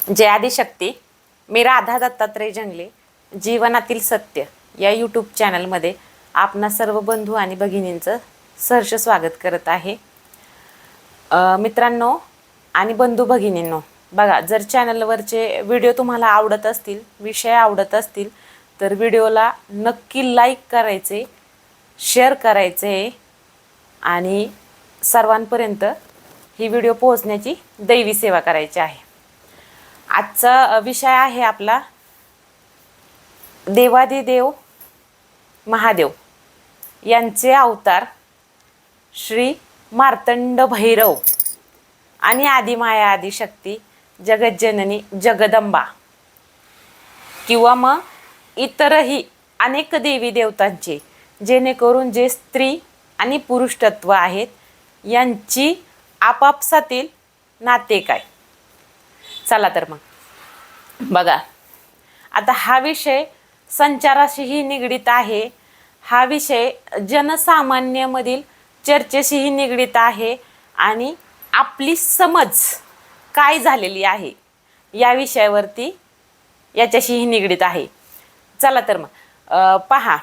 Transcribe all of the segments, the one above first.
जय आदिशक्ती. मी राधा दत्तात्रय जंगले जीवनातील सत्य या यूट्यूब चॅनलमध्ये आपणा सर्व बंधू आणि भगिनींचं सहर्ष स्वागत करत आहे. मित्रांनो आणि बंधू भगिनींनो, बघा, जर चॅनलवरचे व्हिडिओ तुम्हाला आवडत असतील, विषय आवडत असतील, तर व्हिडिओला नक्की लाईक करायचे, शेअर करायचे आणि सर्वांपर्यंत ही व्हिडिओ पोहोचण्याची दैवी सेवा करायची आहे. आजचा विषय आहे आपला देवादिदेव महादेव यांचे अवतार श्री मार्तंड भैरव आणि आदिमाया आदिशक्ती जगज्जननी जगदंबा किंवा मग इतरही अनेक देवी देवतांचे, जेणेकरून जे स्त्री आणि पुरुष तत्व आहेत यांची आपापसातील नाते काय. चला तर मग बघा, आता हा विषय संचाराशीही निगडीत आहे. हा विषय जनसामान्यामधील चर्चेशीही निगडीत आहे आणि आपली समज काय झालेली आहे या विषयावरती याच्याशीही निगडीत आहे. चला तर मग पहा,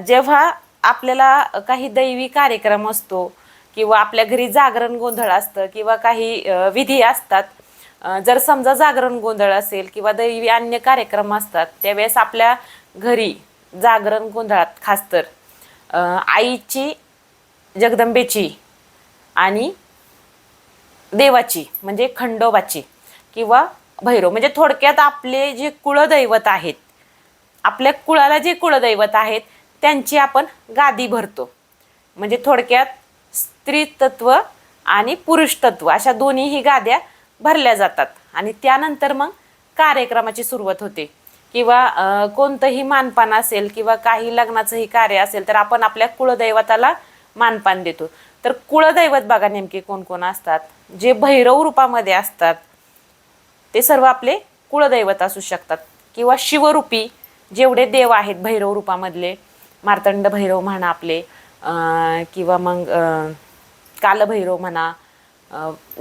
जेव्हा आपल्याला काही दैवी कार्यक्रम असतो किंवा आपल्या घरी जागरण गोंधळ असतं किंवा काही विधी असतात, जर समजा जागरण गोंधळ असेल किंवा दैवी अन्य कार्यक्रम असतात, त्यावेळेस आपल्या घरी जागरण गोंधळात खास तर आईची, जगदंबेची आणि देवाची म्हणजे खंडोबाची किंवा भैरव, म्हणजे थोडक्यात आपले जे कुळदैवत आहेत, आपल्या कुळाला जे कुळदैवत आहेत त्यांची आपण गादी भरतो. म्हणजे थोडक्यात स्त्री तत्व आणि पुरुष तत्व अशा दोन्हीही गाद्या भरल्या जातात आणि त्यानंतर मग कार्यक्रमाची सुरुवात होते. किंवा कोणतंही मानपान असेल किंवा काही लग्नाचंही कार्य असेल तर आपण आपल्या कुळदैवताला मानपान देतो. तर कुळदैवत बघा नेमके कोण कोण असतात. जे भैरव रूपामध्ये असतात ते सर्व आपले कुळदैवत असू शकतात किंवा शिवरूपी जेवढे देव आहेत भैरव रूपामधले, मार्तंड भैरव म्हणा आपले, किंवा मग कालभैरव म्हणा,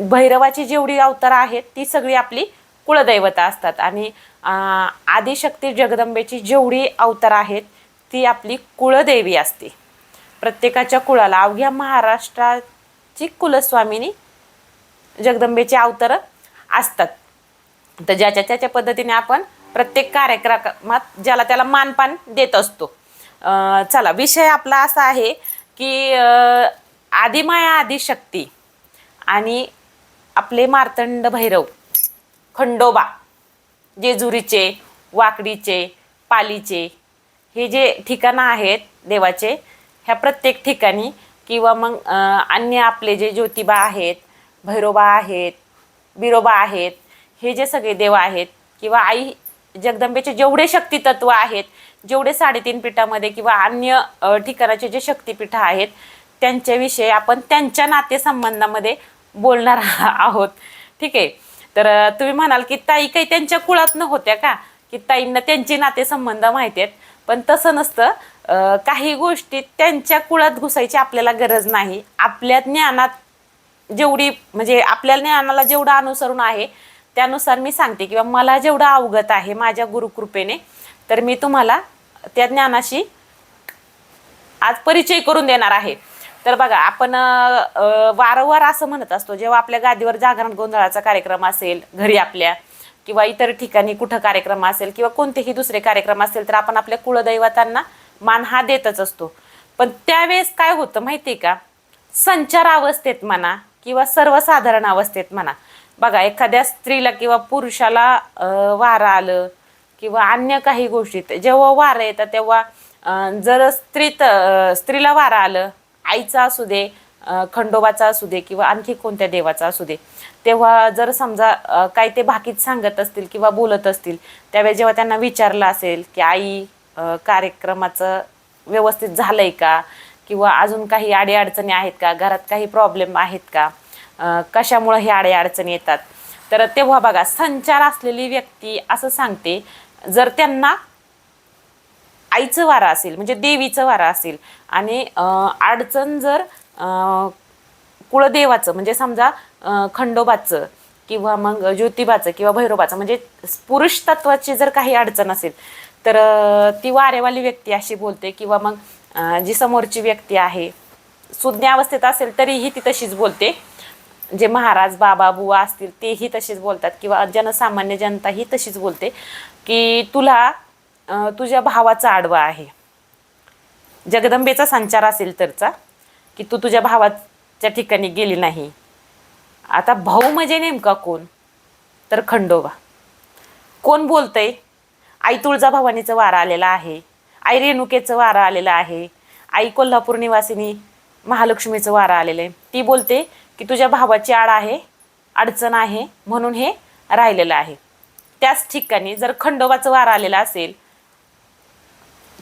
भैरवाची जेवढी अवतार आहेत ती सगळी आपली कुळदैवता असतात. आणि आदिशक्ती जगदंबेची जेवढी अवतार आहेत ती आपली कुळदेवी असते. प्रत्येकाच्या कुळाला, अवघ्या महाराष्ट्राची कुलस्वामिनी जगदंबेचे अवतार असतात. तर ज्याच्या त्याच्या पद्धतीने आपण प्रत्येक कार्यक्रमात ज्याला त्याला मानपान देत असतो. चला, विषय आपला असा आहे की आदिमाया आदिशक्ती आणि आपले मार्तंड भैरव, खंडोबा, जेजुरीचे, वाकडीचे, पालीचे हे जे ठिकाणं आहेत देवाचे, ह्या प्रत्येक ठिकाणी किंवा मग अन्य आपले जे ज्योतिबा आहेत, भैरोबा आहेत, बिरोबा आहेत, हे जे सगळे देव आहेत किंवा आई जगदंबेचे जेवढे शक्तितत्व आहेत, जेवढे 3.5 पीठामध्ये किंवा अन्य ठिकाणाचे जे शक्तिपीठ आहेत त्यांच्याविषयी आपण त्यांच्या नातेसंबंधामध्ये बोलणार आहोत. ठीक आहे. तर तुम्ही म्हणाल की ताई काही त्यांच्या कुळात न होत्या का, की ताईंना त्यांचे नातेसंबंध माहिती आहेत. पण तसं नसतं. काही गोष्टी त्यांच्या कुळात घुसायची आपल्याला गरज नाही. आपल्या ज्ञानात जेवढी, म्हणजे आपल्या ज्ञानाला जेवढं अनुसरून आहे त्यानुसार मी सांगते किंवा मला जेवढं अवगत आहे माझ्या गुरुकृपेने, तर मी तुम्हाला त्या ज्ञानाशी आज परिचय करून देणार आहे. तर बघा, आपण वारंवार असं म्हणत असतो, जेव्हा आपल्या गादीवर जागरण गोंधळाचा कार्यक्रम असेल घरी आपल्या किंवा इतर ठिकाणी कुठं कार्यक्रम असेल किंवा कोणतेही दुसरे कार्यक्रम असेल तर आपण आपल्या कुळदैवतांना मान हा देतच असतो. पण त्यावेळेस काय होतं माहिती आहे का, संचार अवस्थेत म्हणा किंवा सर्वसाधारण अवस्थेत म्हणा, बघा, एखाद्या स्त्रीला किंवा पुरुषाला वारं आलं किंवा अन्य काही गोष्टीत जेव्हा वारं येतं तेव्हा जर स्त्रीला वारं आलं, आईचा असू दे, खंडोबाचा असू दे किंवा आणखी कोणत्या देवाचा असू दे, तेव्हा जर समजा काही ते भाकीत सांगत असतील किंवा बोलत असतील, त्यावेळेस जेव्हा त्यांना विचारलं असेल की आई कार्यक्रमाचं व्यवस्थित झालंय का किंवा अजून काही अडीअडचणी आहेत का, घरात काही प्रॉब्लेम आहेत का, कशामुळे हे अडीअडचणी येतात, तर तेव्हा बघा, संचार असलेली व्यक्ती असं सांगते, जर त्यांना आईचं वारा असेल म्हणजे देवीचं वारा असेल आणि अडचण जर कुळदेवाचं म्हणजे समजा खंडोबाचं किंवा मग ज्योतिबाचं किंवा भैरोबाचं म्हणजे पुरुष तत्वाची जर काही अडचण असेल तर ती वारेवाली व्यक्ती अशी बोलते, किंवा मग जी समोरची व्यक्ती आहे सुज्ञ अवस्थेत असेल तरीही ती तशीच बोलते. जे महाराज बाबा बुवा असतील तेही तशीच बोलतात, किंवा जनसामान्य जनता ही तशीच बोलते की तुला तुझ्या भावाचा आडवा आहे. जगदंबेचा संचार असेल तरचा, की तू तुझ्या भावाच्या ठिकाणी गेली नाही. आता भाऊ म्हणजे नेमका कोण, तर खंडोबा. कोण बोलतंय? आई तुळजाभवानीचं वारा आलेला आहे, आई रेणुकेचं वारा आलेलं आहे, आई कोल्हापूर निवासिनी महालक्ष्मीचं वारा आलेलं आहे. ती बोलते की तुझ्या भावाची आड आहे, अडचण आहे, म्हणून हे राहिलेलं आहे. त्याच ठिकाणी जर खंडोबाचं वारा आलेला असेल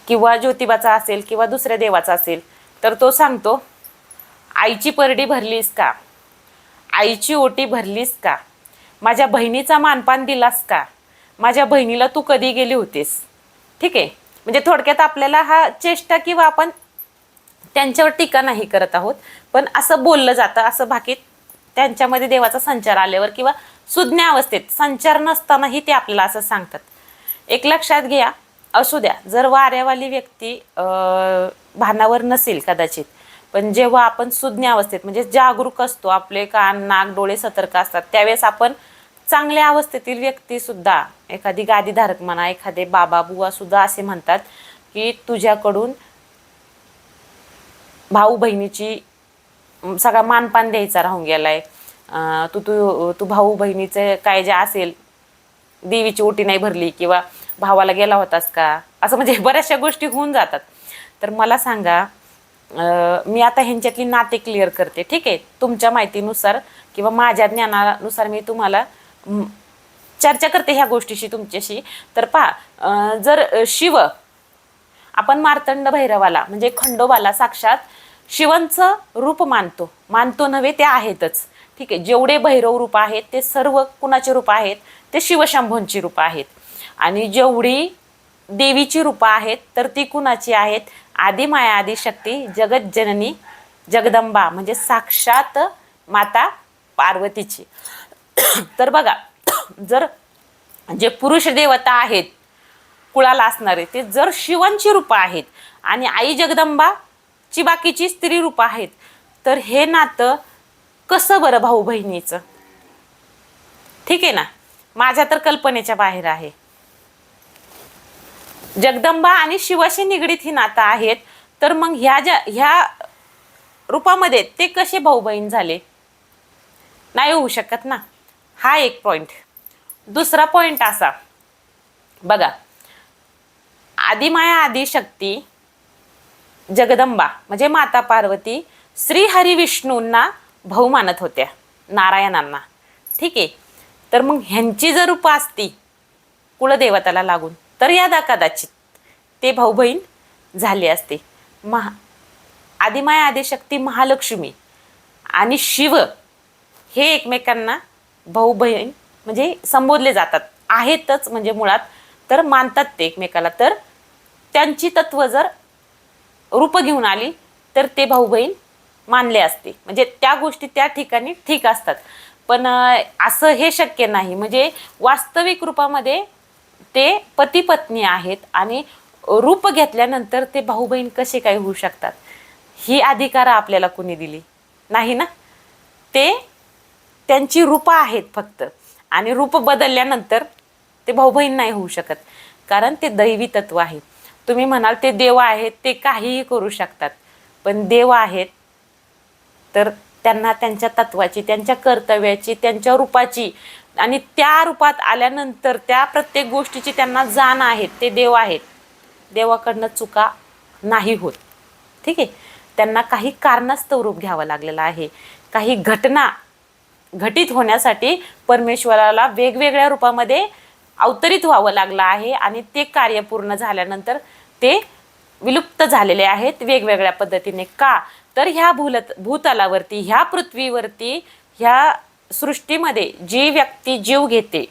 किंवा ज्योतिबाचा असेल किंवा दुसऱ्या देवाचा असेल तर तो सांगतो, आईची परडी भरलीस का, आईची ओटी भरलीस का, माझ्या बहिणीचा मानपान दिलास का, माझ्या बहिणीला तू कधी गेली होतीस. ठीक आहे, म्हणजे थोडक्यात आपल्याला हा चेष्टा किंवा आपण त्यांच्यावर टीका नाही करत आहोत, पण असं बोललं जातं. असं बाकी त्यांच्यामध्ये देवाचा संचार आल्यावर किंवा सुज्ञ अवस्थेत संचार नसतानाही ते आपल्याला असं सांगतात. एक लक्षात घ्या, असू द्या जर वाऱ्यावाली व्यक्ती भानावर नसेल कदाचित, पण जेव्हा आपण सुज्ञ अवस्थेत म्हणजे जागरूक असतो, आपले कान नाक डोळे सतर्क असतात, त्यावेळेस आपण चांगल्या अवस्थेतील व्यक्ती सुद्धा, एखादी गादीधारक म्हणा, एखादे बाबा बुवा सुद्धा असे म्हणतात की तुझ्याकडून भाऊ बहिणीची सगळा मानपान द्यायचा राहून गेलाय, तू तू तू भाऊ बहिणीचे काय जे असेल, देवीची ओटी नाही भरली किंवा भावाला गेला होतास का, असं म्हणजे बऱ्याचशा गोष्टी होऊन जातात. तर मला सांगा, मी आता ह्यांच्यातली नाते क्लिअर करते. ठीक आहे, तुमच्या माहितीनुसार किंवा माझ्या ज्ञानानुसार मी तुम्हाला चर्चा करते ह्या गोष्टीशी तुमच्याशी. तर पहा, जर शिव आपण मार्तंड भैरवाला म्हणजे खंडोबाला साक्षात शिवांचं रूप मानतो नव्हे, ते आहेतच. ठीक आहे, जेवढे भैरव रूप आहेत ते सर्व कुणाचे रूप आहेत, ते शिवशंभूंची रूप आहेत. आणि जेवढी देवीची रूपं आहेत तर ती कुणाची आहेत, आदिमाया आदिशक्ती जगज्जननी जगदंबा म्हणजे साक्षात माता पार्वतीची. तर बघा, जर जे पुरुष देवता आहेत कुळाला असणारे ते जर शिवांची रूपं आहेत आणि आई जगदंबाची बाकीची स्त्री रूपं आहेत, तर हे नातं कसं बरं भाऊ बहिणीचं. ठीक आहे ना, माझ्या तर कल्पनेच्या बाहेर आहे. जगदंबा आणि शिवाशी निगडीत ही नातं आहेत, तर मग ह्या रूपामध्ये ते कसे भाऊ बहीण झाले, नाही होऊ शकत ना. हा एक पॉइंट. दुसरा पॉइंट असा बघा, आदिमाया आदिशक्ती जगदंबा म्हणजे माता पार्वती श्री हरी विष्णूंना भाऊ मानत होत्या, नारायणांना. ठीक आहे, तर मग ह्यांची जर रूपं असती कुलदेवताला लागून तर यादा कदाचित ते भाऊ बहीण झाले असते. आदिमाया आदिशक्ती महालक्ष्मी आणि शिव हे एकमेकांना भाऊ बहीण म्हणजे संबोधले जातात, आहेतच म्हणजे मुळात, तर मानतात ते एकमेकाला. तर त्यांची तत्व जर रूप घेऊन आली तर ते भाऊ बहीण मानले असते, म्हणजे त्या गोष्टी त्या ठिकाणी ठीक असतात. पण असं हे शक्य नाही, म्हणजे वास्तविक रूपामध्ये ते पती पत्नी आहेत आणि रूप घेतल्यानंतर ते भाऊ बहीण कसे काय होऊ शकतात, ही अधिकार आपल्याला कोणी दिली नाही ना. ते त्यांची रूपं आहेत फक्त, आणि रूप बदलल्यानंतर ते भाऊ बहीण नाही होऊ शकत, कारण ते दैवी तत्व आहे. तुम्ही म्हणाल ते देव आहेत, ते काहीही करू शकतात, पण देव आहेत तर त्यांना त्यांच्या तत्वाची, त्यांच्या कर्तव्याची, त्यांच्या रूपाची आणि त्या रूपात आल्यानंतर त्या प्रत्येक गोष्टीची त्यांना जाण आहे. ते देव आहेत, देवाकडनं चुका नाही होत. ठीक आहे, त्यांना काही कारणास्तव रूप घ्यावं लागलेलं आहे. काही घटना घटित होण्यासाठी परमेश्वराला वेगवेगळ्या रूपामध्ये अवतरित व्हावं लागलं आहे आणि ते कार्य पूर्ण झाल्यानंतर ते विलुप्त झालेले आहेत वेगवेगळ्या पद्धतीने. का तर ह्या भूतलावरती, ह्या पृथ्वीवरती, ह्या सृष्टीमध्ये जी व्यक्ती जीव घेते,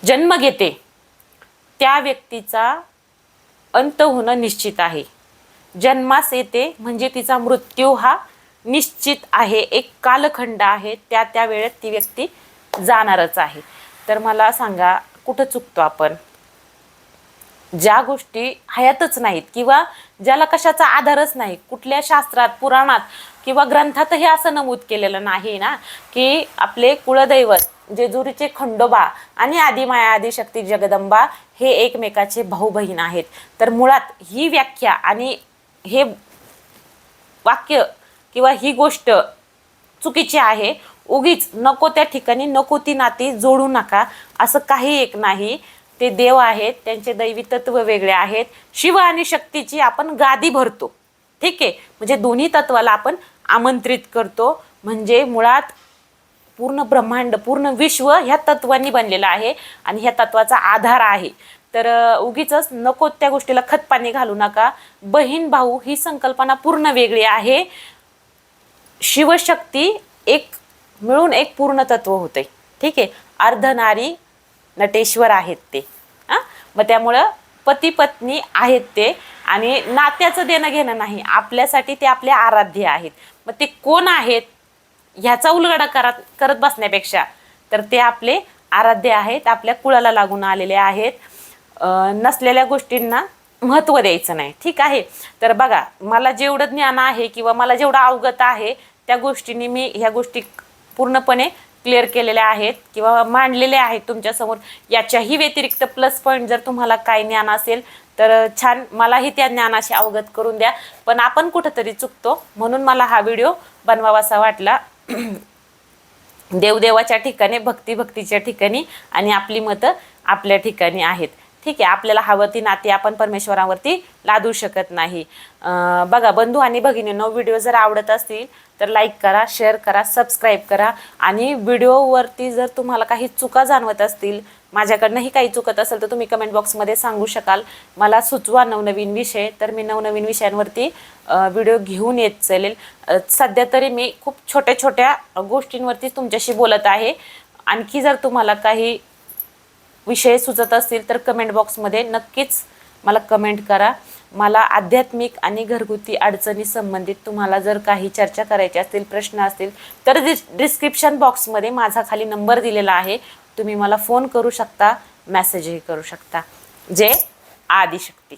जन्म घेते, त्या व्यक्तीचा अंत होणं निश्चित आहे. जन्मास येते म्हणजे तिचा मृत्यू हा निश्चित आहे, एक कालखंड आहे, त्या वेळेत ती व्यक्ती जाणारच आहे. तर मला सांगा कुठं चुकतो आपण? ज्या गोष्टी हयातच नाहीत किंवा ज्याला कशाचा आधारच नाही, कुठल्या शास्त्रात, पुराणात किंवा ग्रंथातही असं नमूद केलेलं नाही ना की आपले कुळदैवत जेजुरीचे खंडोबा आणि आदिमाया आदिशक्ती जगदंबा हे एकमेकाचे भाऊ बहीण आहेत. तर मुळात ही व्याख्या आणि हे वाक्य किंवा ही गोष्ट चुकीची आहे. उगीच नको त्या ठिकाणी नको ती नाती जोडू नका. असं काही एक नाही. ते देव आहेत, त्यांचे दैवी तत्व वेगळे आहेत. शिव आणि शक्तीची आपण गादी भरतो, ठीक आहे. म्हणजे दोन्ही तत्वाला आपण आमंत्रित करतो. म्हणजे मुळात पूर्ण ब्रह्मांड, पूर्ण विश्व ह्या तत्वांनी बनलेलं आहे आणि ह्या तत्वाचा आधार आहे. तर उगीच नको त्या गोष्टीला खतपाणी घालू नका. बहीण भाऊ ही संकल्पना पूर्ण वेगळी आहे. शिवशक्ती एक मिळून एक पूर्ण तत्व होते, ठीक आहे. अर्धनारी नटेश्वर आहेत ते. मग त्यामुळं पती पत्नी आहेत ते आणि नात्याचं देणं घेणं नाही. आपल्यासाठी ते आपले आराध्य आहेत. मग ते कोण आहेत ह्याचा उलगडा करत बसण्यापेक्षा तर ते आपले आराध्य आहेत, आपल्या कुळाला लागून आलेले आहेत. नसलेल्या गोष्टींना महत्त्व द्यायचं नाही, ठीक आहे. तर बघा, मला जेवढं ज्ञान आहे किंवा मला जेवढं अवगत आहे त्या गोष्टींनी मी ह्या गोष्टी पूर्णपणे क्लिअर केलेल्या आहेत किंवा मांडलेल्या आहेत तुमच्यासमोर. याच्याही व्यतिरिक्त प्लस पॉईंट जर तुम्हाला काय ज्ञान असेल तर छान, मलाही त्या ज्ञानाशी अवगत करून द्या. पण आपण कुठंतरी चुकतो म्हणून मला हा व्हिडिओ बनवावासा वाटला. देवदेवाच्या ठिकाणी, भक्तीच्या ठिकाणी आणि आपली मतं आपल्या ठिकाणी आहेत, ठीक आहे. आपल्याला हवं ती नाती आपण परमेश्वरावरती लादू शकत नाही. बघा बंधू आणि भगिनींनो, व्हिडिओ जर आवडत असतील तर लाईक करा, शेअर करा, सबस्क्राईब करा. आणि व्हिडिओवरती जर तुम्हाला काही चुका जाणवत असतील, माझ्याकडनंही काही चुकत असेल तर तुम्ही कमेंट बॉक्समध्ये सांगू शकाल. मला सुचवा नवनवीन विषय, तर मी नवनवीन विषयांवरती व्हिडिओ घेऊन येत चालेल. सध्या तरी मी खूप छोट्या छोट्या गोष्टींवरती तुमच्याशी बोलत आहे. आणखी जर तुम्हाला काही विषय सुचत असतील तर कमेंट बॉक्समध्ये नक्कीच मला कमेंट करा. मला आध्यात्मिक आणि घरगुती अडचणी संबंधित तुम्हाला जर काही चर्चा करायची असतील, प्रश्न असतील तर डिस्क्रिप्शन बॉक्समध्ये माझा खाली नंबर दिलेला आहे. तुम्ही मला फोन करू शकता, मेसेजही करू शकता. जय आदिशक्ती.